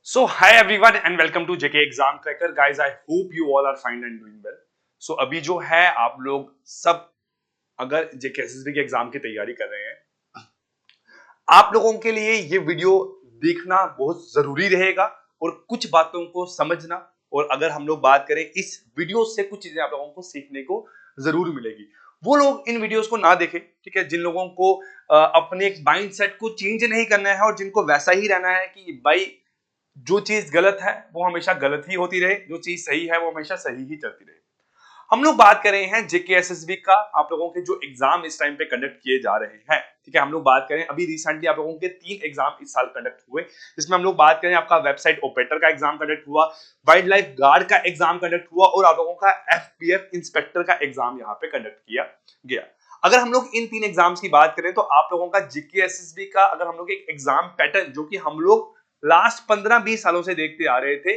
So hi everyone and welcome to JK Exam Tracker. Guys, I hope you all are fine and doing well. So अभी जो है आप लोग सब अगर JK SSB के एग्जाम की तैयारी कर रहे हैं, आप लोगों के लिए ये वीडियो देखना बहुत जरूरी रहेगा और कुछ बातों को समझना। और अगर हम लोग बात करें इस वीडियो से कुछ चीजें आप लोगों को सीखने को जरूर मिलेगी। वो लोग इन वीडियोस को ना देखें, ठीक है, जिन लोगों को अपने माइंडसेट को चेंज नहीं करना है और जिनको वैसा ही रहना है कि भाई जो चीज गलत है वो हमेशा गलत ही होती रहे, जो चीज सही है वो हमेशा सही ही चलती रहे। हम लोग बात कर रहे हैं जेकेएसएसबी का, आप लोगों के जो एग्जाम इस टाइम पे कंडक्ट किए जा रहे हैं, ठीक है। हम लोग बात करें अभी रिसेंटली आप लोगों के 3 एग्जाम इस साल कंडक्ट हुए, जिसमें हम लोग बात करें आपका वेबसाइट ऑपरेटर का एग्जाम कंडक्ट हुआ, वाइल्ड लाइफ गार्ड का एग्जाम कंडक्ट हुआ और आप लोगों का एफपीएफ इंस्पेक्टर का एग्जाम यहाँ पे कंडक्ट किया गया। अगर हम लोग इन 3 एग्जाम्स की बात करें तो आप लोगों का जेकेएसएसबी का अगर हम लोग एक एग्जाम पैटर्न जो कि हम लोग लास्ट 15-20 सालों से देखते आ रहे थे,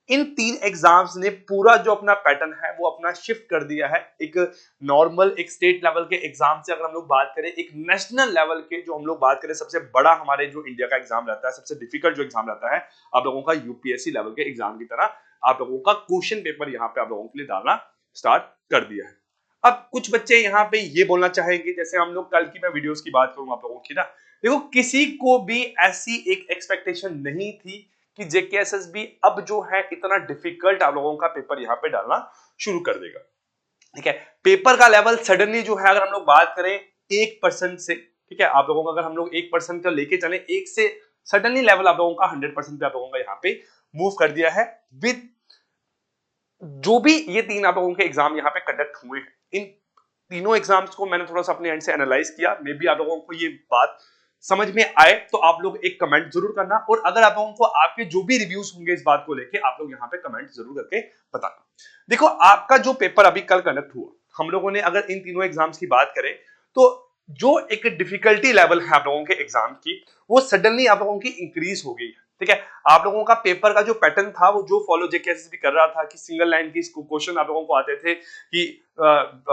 इन 3 एग्जाम्स ने पूरा जो अपना पैटर्न है वो अपना शिफ्ट कर दिया है। एक नॉर्मल एक स्टेट लेवल के एग्जाम से अगर हम लोग बात करें एक नेशनल लेवल के, जो हम लोग बात करें सबसे बड़ा हमारे जो इंडिया का एग्जाम रहता है, सबसे डिफिकल्ट जो एग्जाम रहता है आप लोगों का यूपीएससी लेवल के एग्जाम की तरह आप लोगों का क्वेश्चन पेपर यहाँ पे आप लोगों के लिए डालना स्टार्ट कर दिया है। अब कुछ बच्चे यहाँ पे ये बोलना चाहेंगे, जैसे हम लोग कल की मैं वीडियोस की बात करूंगा आप लोगों की ना, देखो किसी को भी ऐसी एक एक्सपेक्टेशन नहीं थी कि जेकेएसएसबी अब जो है इतना डिफिकल्ट आप लोगों का पेपर यहाँ पे डालना शुरू कर देगा, ठीक है। पेपर का लेवल सडनली जो है अगर हम लोग बात करें 1% से, ठीक है, आप लोगों का अगर हम लोग 1% का लेके चले, 1 से सडनली लेवल आप लोगों का 100% पे आप लोगों का यहाँ पे मूव कर दिया है। विद जो भी ये 3 आप लोगों के एग्जाम यहाँ पे कंडक्ट हुए हैं, इन तीनों एग्जाम्स को मैंने थोड़ा सा अपने एंड से एनालाइज किया। मे बी आप लोगों को ये बात समझ में आए तो आप लोग एक कमेंट जरूर करना, और अगर आप लोगों को आपके जो भी रिव्यूज होंगे इस बात को लेके आप लोग यहाँ पे कमेंट जरूर करके बताना। देखो आपका जो पेपर अभी कल कंडक्ट हुआ, हम लोगों ने अगर इन तीनों एग्जाम्स की बात करें तो जो एक डिफिकल्टी लेवल है आप लोगों के एग्जाम की वो सडनली आप लोगों की इंक्रीज हो गई है, ठीक है। आप लोगों का पेपर का जो पैटर्न था वो जो फॉलो जेकेएसएसबी कर रहा था कि सिंगल लाइन की क्वेश्चन आप लोगों को आते थे कि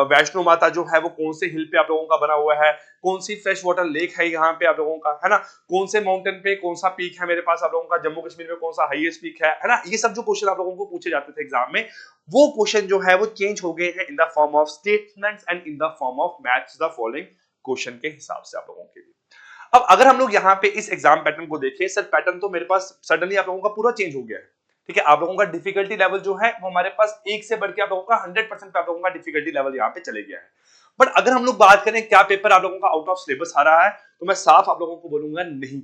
वैष्णो माता जो है वो कौन से हिल पे आप लोगों का बना हुआ है, कौन सी फ्रेश वाटर लेक है यहाँ पे आप लोगों का, है ना, कौन से माउंटेन पे कौन सा पीक है मेरे पास आप लोगों का, जम्मू कश्मीर में कौन सा हाईएस्ट पीक है ना, ये सब जो क्वेश्चन आप लोगों को पूछे जाते थे एग्जाम में, वो क्वेश्चन जो है वो चेंज हो गए हैं in the form of statements and in the form of match the following question के हिसाब से आप लोगों के लिए। अब अगर हम लोग यहाँ पे इस एग्जाम पैटर्न को देखें, सर पैटर्न तो मेरे पास सडनली आप लोगों का पूरा चेंज हो गया है, ठीक है। आप लोगों का डिफिकल्टी लेवल जो है वो हमारे पास एक से बढ़ के आप लोगों का 100% पे आप लोगों का डिफिकल्टी लेवल यहाँ पे चले गया है। बट अगर हम लोग बात करें क्या पेपर आप लोगों का आउट ऑफ सिलेबस आ रहा है, तो मैं साफ आप लोगों को बोलूंगा नहीं।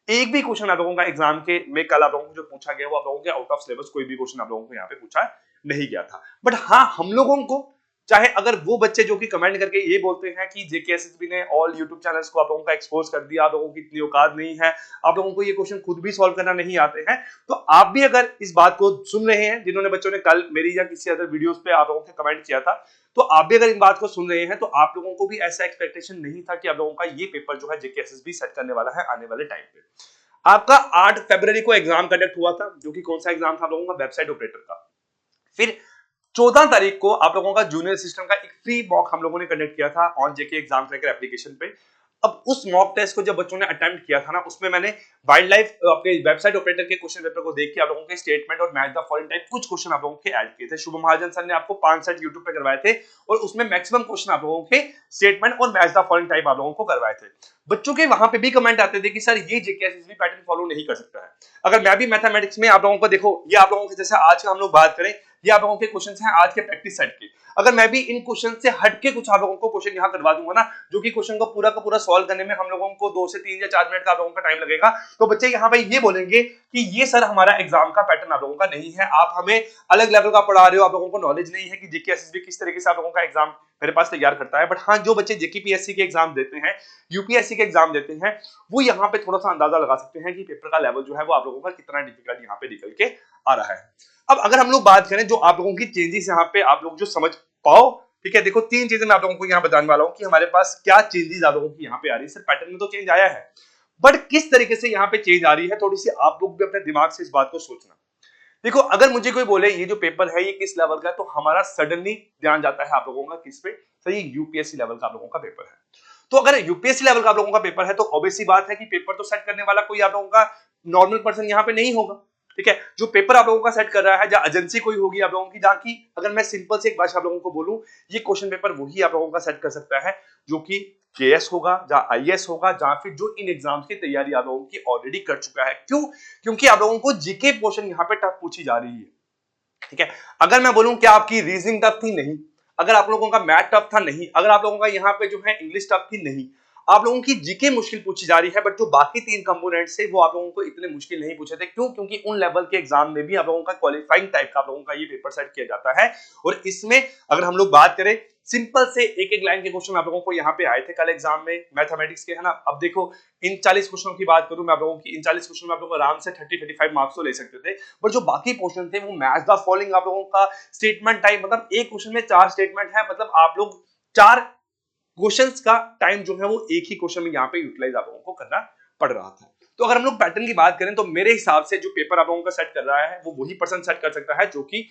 एक भी क्वेश्चन आप लोगों का एग्जाम के में कल आप लोगों को जो पूछा गया वो आप लोगों के आउट ऑफ सिलेबस कोई भी क्वेश्चन आप लोगों को यहाँ पे पूछा नहीं गया था। बट हाँ, हम लोगों को चाहे अगर वो बच्चे जो कि कमेंट करके ये बोलते हैं कि जेकेएसएसबी ने ऑल यूट्यूब चैनल्स को आप लोगों का एक्सपोज कर दिया, आप लोगों की इतनी औकात नहीं है, आप लोगों को ये क्वेश्चन खुद भी सॉल्व करना नहीं आते हैं, तो आप भी अगर इस बात को सुन रहे हैं, जिन्होंने बच्चों ने कल मेरी या किसी अदर वीडियोस पे आप लोगों को कमेंट किया था, तो आप भी अगर इन बात को सुन रहे हैं तो आप लोगों को भी ऐसा एक्सपेक्टेशन नहीं था कि आप लोगों का ये पेपर जो है जेकेएसएसबी सेट करने वाला है आने वाले टाइम पे। आपका 8 फरवरी को एग्जाम कंडक्ट हुआ था, जो कि कौन सा एग्जाम था आप लोगों का, वेबसाइट ऑपरेटर का। फिर 14 तारीख को आप लोगों का जूनियर सिस्टम का एक फ्री मॉक हम लोगों ने कंडक्ट किया था on JK exam tracker application पे। अब उस मॉक टेस्ट को जब बच्चों ने अटेम्प्ट किया था ना, उसमें मैंने वाइल्ड लाइफ अपने वेबसाइट ऑपरेटर के क्वेश्चन पेपर को देख के आप लोगों के स्टेटमेंट और मैच द फॉलोइंग टाइप कुछ क्वेश्चन आप लोगों के ऐड किए थे। शुभम महाजन सर ने आपको 5 सेट यूट्यूब पे करवाए थे और उसमें मैक्सिमम क्वेश्चन आप लोगों के स्टेटमेंट और मैच द फॉलोइंग टाइप आप लोगों को करवाए थे। बच्चों के वहां पे भी कमेंट आते थे कि सर ये जेकेएसएसबी पैटर्न फॉलो नहीं कर सकता है। अगर मैं भी मैथमेटिक्स में आप लोगों को देखो, ये आप लोगों के जैसे आज का हम लोग बात करें, ये आप लोगों के क्वेश्चंस हैं आज के प्रैक्टिस सेट के, अगर मैं भी इन क्वेश्चन से हटके कुछ आप लोगों को क्वेश्चन यहां करवा दूंगा ना, जो कि क्वेश्चन को पूरा का पूरा सॉल्व करने में हम लोगों को 2 से 3 या 4 मिनट का आप लोगों का टाइम लगेगा, तो बच्चे यहां पे ये बोलेंगे कि ये सर हमारा एग्जाम का पैटर्न आप लोगों का नहीं है, आप हमें अलग लेवल का पढ़ा रहे हो, आप लोगों को नॉलेज नहीं है कि जेकेएसएसबी किस तरीके से आप लोगों का एग्जाम मेरे पास तैयार करता है। बट हाँ, जो बच्चे जेकेपीएससी के एग्जाम देते हैं, यूपीएससी के एग्जाम देते हैं, वो यहाँ पे थोड़ा सा अंदाजा लगा सकते हैं कि पेपर का लेवल जो है वो आप लोगों का कितना डिफिकल्ट यहाँ पे निकल के आ रहा है। अब अगर हम लोग बात करें जो आप लोगों की चेंजेस यहाँ पे आप लोग जो समझ पाओ, ठीक है, देखो 3 चीजें मैं आप लोगों को यहाँ बताने वाला हूँ कि हमारे पास क्या चेंजेस आप लोगों की यहाँ पे आ रही है। सर पैटर्न में तो चेंज आया है, बट किस तरीके से यहाँ पे चेंज आ रही है, थोड़ी सी आप लोग भी अपने दिमाग से इस बात को सोचना। देखो अगर मुझे कोई बोले ये जो पेपर है ये किस लेवल का है, तो हमारा सडनली ध्यान जाता है आप लोगों का किस पे, सर ये यूपीएससी लेवल का आप लोगों का पेपर है। तो अगर यूपीएससी लेवल का आप लोगों का पेपर है तो ऑब्वियस सी बात है कि पेपर तो सेट करने वाला कोई आप लोगों का नॉर्मल पर्सन यहाँ पे नहीं होगा, ठीक है, जो पेपर आप लोगों का सेट कर रहा है, या एजेंसी कोई होगी आप लोगों की, जहां की अगर मैं सिंपल से एक भाषा आप लोगों को बोलूं, ये क्वेश्चन पेपर वही आप लोगों का सेट कर सकता है जो कि केएस होगा या आईएएस होगा, जहां फिर जो इन एग्जाम्स की तैयारी आप लोगों की ऑलरेडी कर चुका है। क्यों? क्योंकि आप लोगों को जीके पोर्शन यहाँ पे टफ पूछी जा रही है। ठीक है, अगर मैं बोलूं कि आपकी रीजनिंग टफ थी, नहीं। अगर आप लोगों का मैथ टफ था, नहीं। अगर आप लोगों का यहाँ पे जो है इंग्लिश टफ थी, नहीं। आप लोगों की जीके मुश्किल पूछी जा रही है, बट जो बाकी 3 कंपोनेंट्स थे वो आप लोगों को इतने मुश्किल नहीं पूछे थे। क्यों? क्योंकि उन लेवल के एग्जाम में भी आप लोगों का क्वालिफाइंग टाइप का आप लोगों का ये पेपर सेट किया जाता है। और इसमें अगर हम लोग बात करें, सिंपल से एक एक लाइन के क्वेश्चन आप लोगों को यहाँ पे आए थे कल एग्जाम में मैथमेटिक्स के, है ना। अब देखो, इन 40 क्वेश्चनों की बात करूं मैं आप लोगों की, इन 40 क्वेश्चन में आप लोग आराम से 30-35 मार्क्स तो ले सकते थे, पर जो बाकी पोर्शन थे वो मैच द फॉलोइंग आप लोगों का स्टेटमेंट टाइप, मतलब एक क्वेश्चन में 4 स्टेटमेंट है, मतलब आप लोग 4 क्वेश्चंस का टाइम जो है वो एक ही क्वेश्चन में यहाँ पे यूटिलाइज आप लोगों को करना पड़ रहा था। तो अगर हम लोग पैटर्न की बात करें तो मेरे हिसाब से जो पेपर आप लोगों का सेट कर रहा है वो वही पर्सन सेट कर सकता है जो कि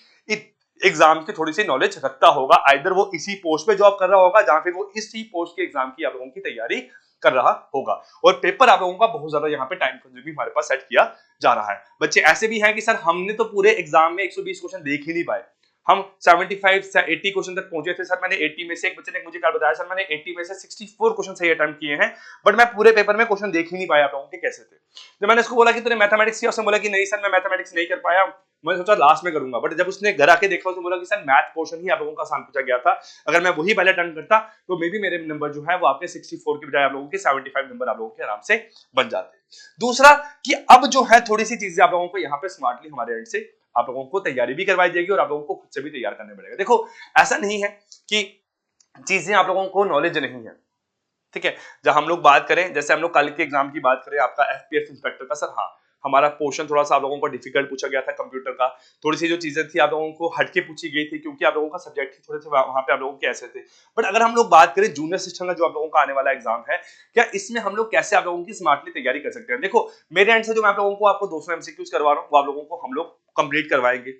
एग्जाम की थोड़ी सी नॉलेज रखता होगा। आइदर वो इसी पोस्ट पे जॉब कर रहा होगा, जहां फिर वो इसी पोस्ट के एग्जाम की आप लोगों की तैयारी कर रहा होगा। और पेपर आप लोगों का बहुत ज्यादा यहाँ पे टाइम कंज्यूमिंग हमारे पास सेट किया जा रहा है। बच्चे ऐसे भी हैं कि सर हमने तो पूरे एग्जाम में 120 क्वेश्चन देख ही नहीं पाए, हम 75 से 80 क्वेश्चन तक पहुंचे थे सर। मैंने 80 में से, एक बच्चे ने मुझे कल बताया सर मैंने 80 में से 64 क्वेश्चन सही अटेम्प्ट किए हैं, बट मैं पूरे पेपर में क्वेश्चन देख ही नहीं पाया। आप लोगों के कैसे थे? जब मैंने उसको बोला कि तूने मैथमेटिक्स किया, उसने बोला कि नहीं सर मैं मैथमेटिक्स नहीं कर पाया, मैंने सोचा लास्ट में करूंगा। बट जब उसने घर आके देखा, उसने बोला कि सर मैथ पोर्शन ही आप लोगों का आसान पूछा गया था, अगर मैं वही पहले अटेम्प्ट करता तो मे बी मेरे नंबर जो है वो आपके 64 के बजाय आप लोगों के 75 नंबर आप लोगों के आराम से बन जाते। दूसरा कि अब जो है थोड़ी सी चीजें आप लोगों को यहाँ पे स्मार्टली हमारे एंड से आप लोगों को तैयारी भी करवाई जाएगी और आप लोगों को खुद से भी तैयार करने पड़ेगा। देखो, ऐसा नहीं है कि चीजें आप लोगों को नॉलेज नहीं है, ठीक है। जब हम लोग बात करें, जैसे हम लोग कल के एग्जाम की बात करें आपका एफपीएस इंस्पेक्टर का, सर हाँ हमारा पोर्शन थोड़ा सा आप लोगों को डिफिकल्ट पूछा गया था कंप्यूटर का, थोड़ी सी जो चीजें थी आप लोगों को हटके पूछी गई थी क्योंकि आप लोगों का सब्जेक्ट ही थोड़े से वहां पे आप लोगों के ऐसे थे। बट अगर हम लोग बात करें जूनियर सिस्टम का जो आप लोगों का आने वाला एग्जाम है, क्या इसमें हम लोग कैसे आप लोगों की स्मार्टली तैयारी कर सकते हैं? देखो, मेरे एंड से जो मैं आप लोगों को आपको 200 एमसीक्यूज करवा रहा हूँ वो आप लोगों को हम लोग कंप्लीट करवाएंगे।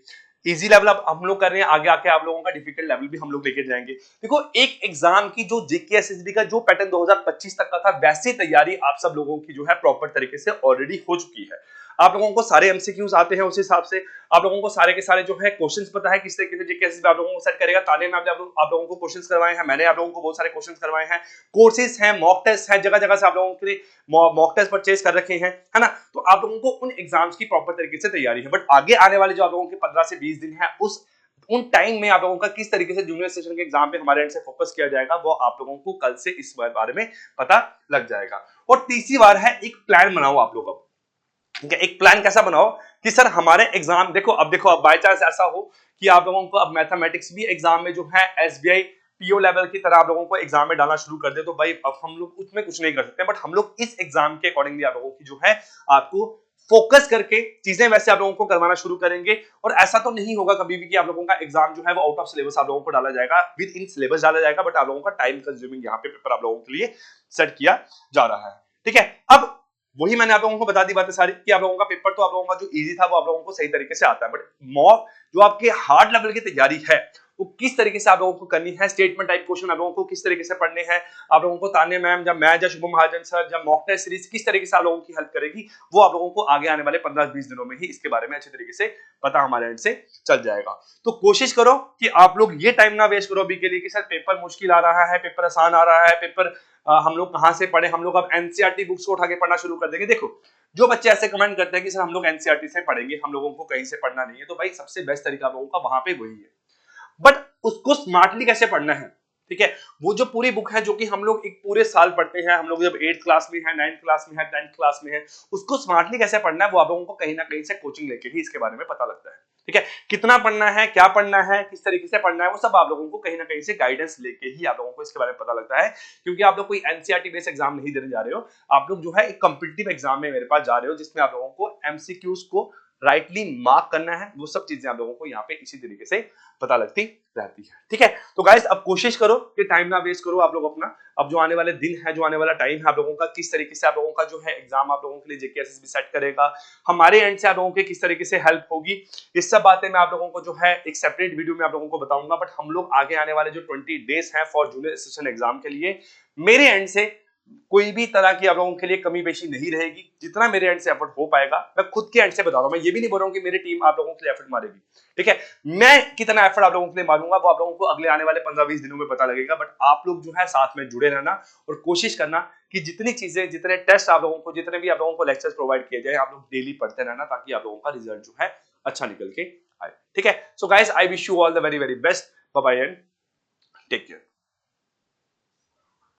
इजी लेवल अब हम लोग कर रहे हैं, आगे आके आप लोगों का डिफिकल्ट लेवल भी हम लोग लेके जाएंगे। देखो, एक एग्जाम की जो जीके एसएसबी का जो पैटर्न 2025 तक का था, वैसी तैयारी आप सब लोगों की जो है प्रॉपर तरीके से ऑलरेडी हो चुकी है। आप लोगों को सारे एमसीक्यूज आते हैं, उस हिसाब से आप लोगों को सारे के सारे जो है क्वेश्चंस पता है किस तरीके से जीके एसएसबी आप लोगों को सेट करेगा। ताने में आप लोगों को क्वेश्चंस करवाए हैं, मैंने आप लोगों को बहुत सारे क्वेश्चंस करवाए हैं, कोर्सेज हैं, मॉक टेस्ट है, जगह जगह से आप लोगों के लिए मॉक टेस्ट परचेज कर रखे हैं, है ना। तो आप लोगों को उन एग्जाम्स की प्रॉपर तरीके से तैयारी है। बट आगे आने वाले जो आप लोगों के 15 से 20 दिन है, उन टाइम में आप लोगों का किस तरीके से जूनियर सेशन के एग्जाम पे हमारे एंड से फोकस किया जाएगा, वो आप लोगों को कल से इस बारे में पता लग जाएगा। और तीसरी बार है, एक प्लान बनाओ आप लोग। अब ठीक है, एक प्लान कैसा बनाओ कि सर हमारे एग्जाम, देखो अब बाय चांस ऐसा हो कि आप लोगों को अब मैथमेटिक्स भी एग्जाम में जो है एसबीआई पीओ लेवल की तरह आप लोगों को एग्जाम में डालना शुरू कर दे, तो भाई अब हम लोग उसमें कुछ नहीं कर सकते। बट हम लोग इस एग्जाम के अकॉर्डिंगली आप लोगों की जो है आपको फोकस करके चीजें वैसे आप लोगों को करवाना शुरू करेंगे। और ऐसा तो नहीं होगा कभी भी कि आप लोगों का एग्जाम जो है वो आउट ऑफ सिलेबस आप लोगों को डाला जाएगा, विद इन सिलेबस डाला जाएगा, बट आप लोगों का टाइम कंज्यूमिंग यहाँ पे पेपर आप लोगों के लिए सेट किया जा रहा है। ठीक है, अब वही मैंने आप लोगों को बता दी बातें सारी कि आप लोगों का पेपर तो आप लोगों का जो इजी था वो आप लोगों को सही तरीके से आता है, बट मॉक जो आपके हार्ड लेवल की तैयारी है वो किस तरीके से आप लोगों को करनी है, स्टेटमेंट टाइप क्वेश्चन आप लोगों को किस तरीके से पढ़ने हैं, आप लोगों को ताने मैम या शुभम महाजन सर या मॉक टेस्ट सीरीज किस तरीके से आप लोगों की हेल्प करेगी, वो आप लोगों को आगे आने वाले 15-20 दिनों में ही इसके बारे में अच्छे तरीके से पता हमारे एंड से चल जाएगा। तो कोशिश करो कि आप लोग ये टाइम ना वेस्ट करो अभी के लिए कि सर पेपर मुश्किल आ रहा है, पेपर आसान आ रहा है, पेपर हम लोग कहां से पढ़े, हम लोग अब एनसीईआरटी बुक्स को उठा के पढ़ना शुरू कर देंगे। देखो, जो बच्चे ऐसे कमेंट करते हैं कि सर हम लोग एनसीईआरटी से पढ़ेंगे, हम लोगों को कहीं से पढ़ना नहीं है, तो भाई सबसे बेस्ट तरीका आप लोगों का वहां पे वही है। बट उसको स्मार्टली कैसे पढ़ना है, ठीक है, वो जो पूरी बुक है जो कि हम लोग एक पूरे साल पढ़ते हैं, हम लोग जब 8th क्लास में है, 9th क्लास में है, 10th क्लास में है, उसको स्मार्टली कैसे पढ़ना है वो आप लोगों को कहीं ना कहीं से कोचिंग लेके ही इसके बारे में पता लगता है। ठीक है, कितना पढ़ना है, क्या पढ़ना है, किस तरीके से पढ़ना है, वो सब आप लोगों को कहीं ना कहीं से गाइडेंस लेके ही आप लोगों को इसके बारे में पता लगता है। क्योंकि आप लोग कोई एनसीईआरटी बेस्ड एग्जाम नहीं देने जा रहे हो, आप लोग जो है एक कॉम्पिटिटिव एग्जाम में मेरे पास जा रहे हो जिसमें आप लोगों को एमसीक्यूज को राइटली मार्क करना है। वो सब चीजें आप लोगों को यहाँ पे इसी तरीके से पता लगती रहती है। ठीक है, तो गाइस अब कोशिश करो कि टाइम ना वेस्ट करो आप लोग अपना। अब जो आने वाले दिन है, जो आने वाला टाइम है, आप लोगों का किस तरीके से आप लोगों का जो है एग्जाम आप लोगों के लिए जेके एसएसबी सेट करेगा, हमारे एंड से आप लोगों के किस तरीके से हेल्प होगी, इस सब बातें मैं आप लोगों को जो है एक सेपरेट वीडियो में आप लोगों को बताऊंगा। बट हम लोग आगे आने वाले जो 20 डेज हैं फॉर जूनियर असिस्टेंट एग्जाम के लिए मेरे एंड से कोई भी तरह की आप लोगों के लिए कमी पेशी नहीं रहेगी। जितना मेरे एंड से एफर्ट हो पाएगा, मैं खुद के एंड से बता रहा हूं, मैं ये भी नहीं बोल रहा हूं कि मेरी टीम आप लोगों के लिए एफर्ट मारेगी, ठीक है। मैं कितना एफर्ट आप लोगों के लिए मारूंगा वो आप लोगों को अगले आने वाले 15-20 दिनों में पता लगेगा। बट आप लोग जो है साथ में जुड़े रहना और कोशिश करना कि जितनी चीजें, जितने टेस्ट आप लोगों को, जितने भी आप लोगों को लेक्चर्स प्रोवाइड किए जाए, आप लोग डेली पढ़ते रहना, ताकि आप लोगों का रिजल्ट जो है अच्छा निकल के आए, ठीक है। So guys, I wish you all the very very best. Bye bye and take care.